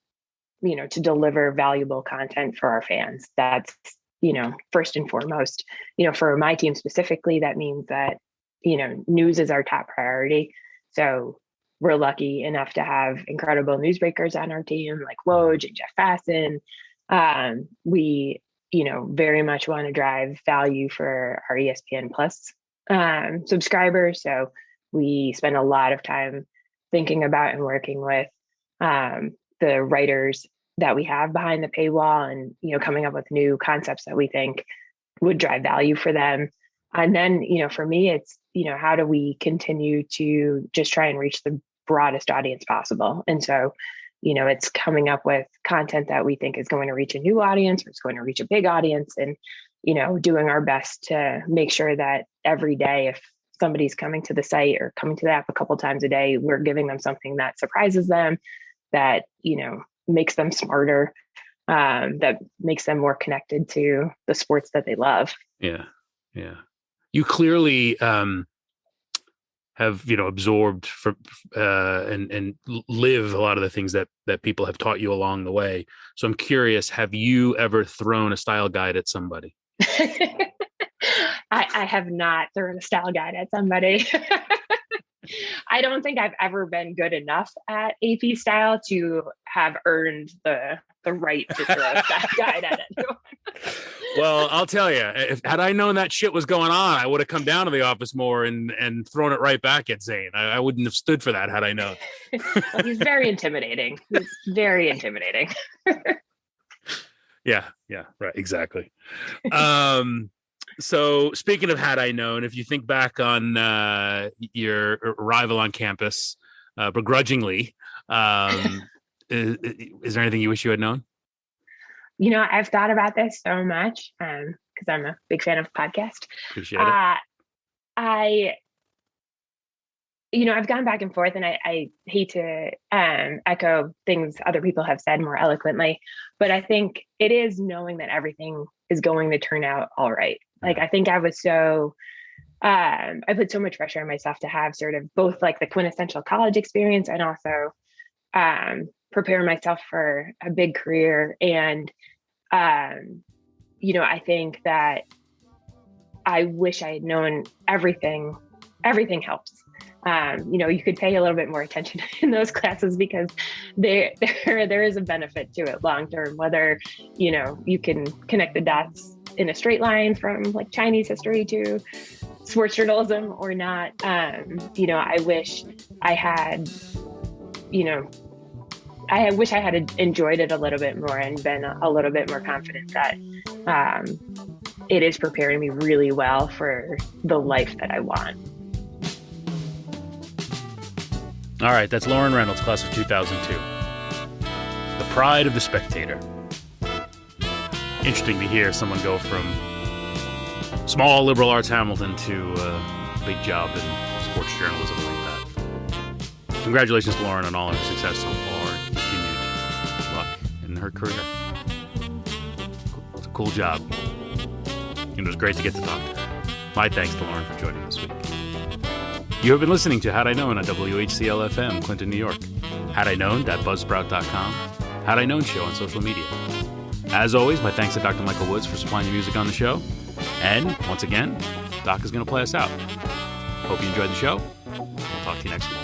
deliver valuable content for our fans. That's, first and foremost. For my team specifically, that means that, news is our top priority. So we're lucky enough to have incredible newsbreakers on our team, like Woj and Jeff Fasson. We, very much want to drive value for our ESPN Plus subscribers. So we spend a lot of time thinking about and working with the writers that we have behind the paywall, and coming up with new concepts that we think would drive value for them. And then for me, it's how do we continue to just try and reach the broadest audience possible? And so it's coming up with content that we think is going to reach a new audience or it's going to reach a big audience, and, doing our best to make sure that every day, if somebody's coming to the site or coming to the app a couple times a day, we're giving them something that surprises them, that, makes them smarter, that makes them more connected to the sports that they love. Yeah. Yeah. You clearly, have, absorbed and live a lot of the things that people have taught you along the way. So I'm curious, have you ever thrown a style guide at somebody? I have not thrown a style guide at somebody. I don't think I've ever been good enough at AP style to have earned the right to throw a style guide at anyone. Well, I'll tell you, had I known that shit was going on, I would have come down to the office more and thrown it right back at Zane. I wouldn't have stood for that had I known. Well, he's very intimidating. Yeah, right, exactly. So speaking of had I known, if you think back on your arrival on campus begrudgingly, is there anything you wish you had known? I've thought about this so much because I'm a big fan of the podcast. Appreciate it. I've gone back and forth, and I hate to echo things other people have said more eloquently, but I think it is knowing that everything is going to turn out all right. Like, I think I was I put so much pressure on myself to have sort of both like the quintessential college experience and also prepare myself for a big career. And, I think that I wish I had known everything helps. You could pay a little bit more attention in those classes because there is a benefit to it long term, whether, you can connect the dots in a straight line from like Chinese history to sports journalism or not. I wish I had, I wish I had enjoyed it a little bit more and been a little bit more confident that it is preparing me really well for the life that I want. All right, that's Lauren Reynolds, class of 2002. The pride of the Spectator. Interesting to hear someone go from small liberal arts Hamilton to a big job in sports journalism like that. Congratulations to Lauren on all her success so far and continued luck in her career. It's a cool job. It was great to get to talk to her. My thanks to Lauren for joining this week. You have been listening to Had I Known on WHCL-FM, Clinton, New York. Had I Known.buzzsprout.com. Had I Known show on social media. As always, my thanks to Dr. Michael Woods for supplying the music on the show. And, once again, Doc is going to play us out. Hope you enjoyed the show. We'll talk to you next week.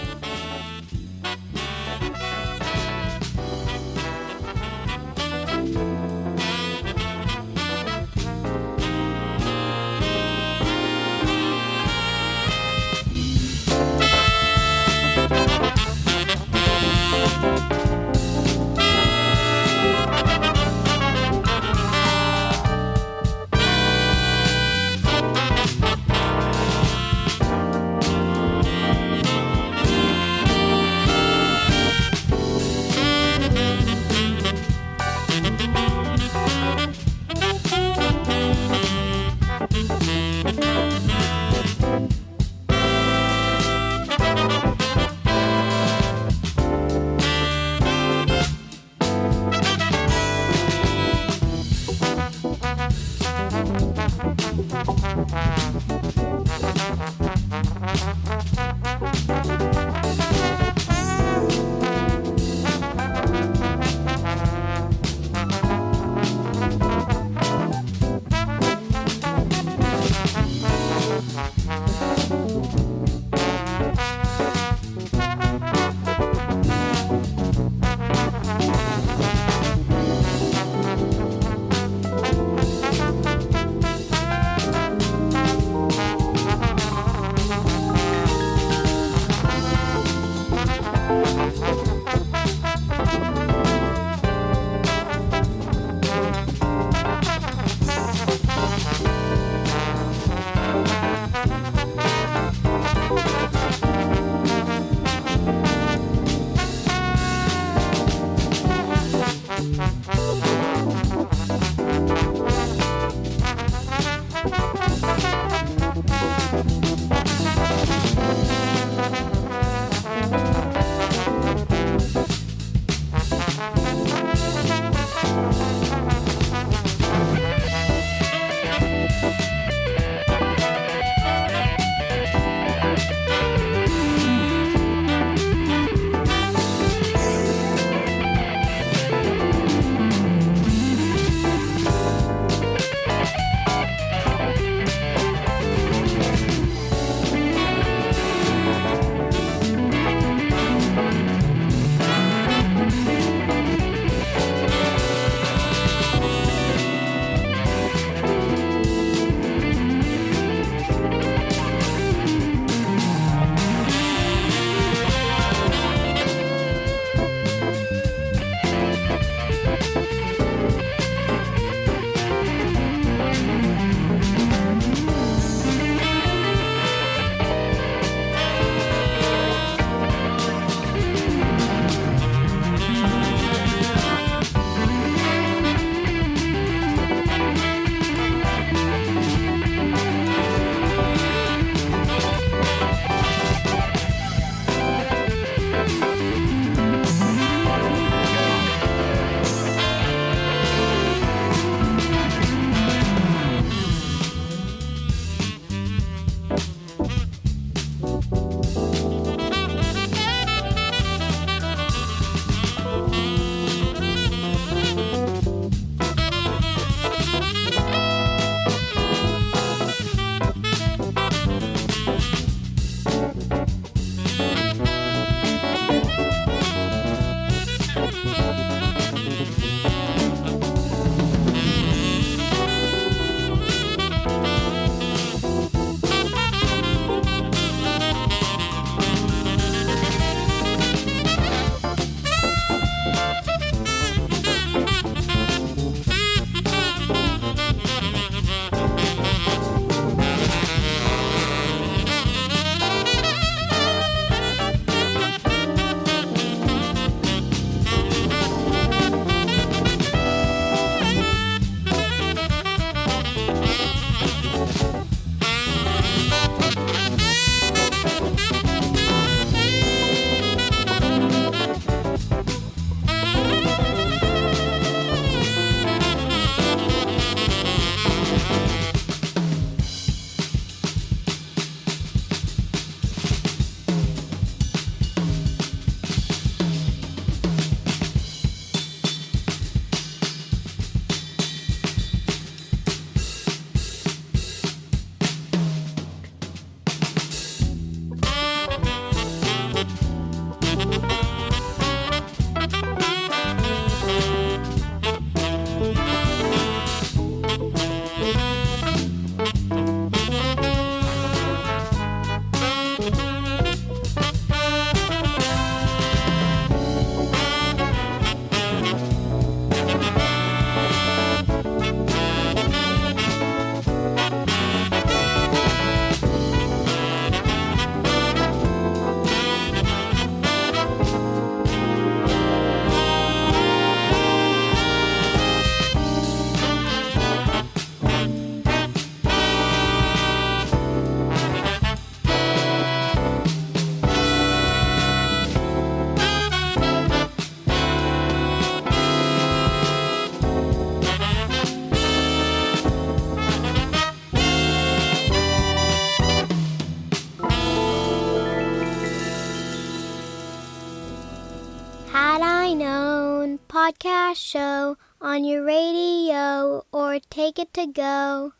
podcast show on your radio or take it to go.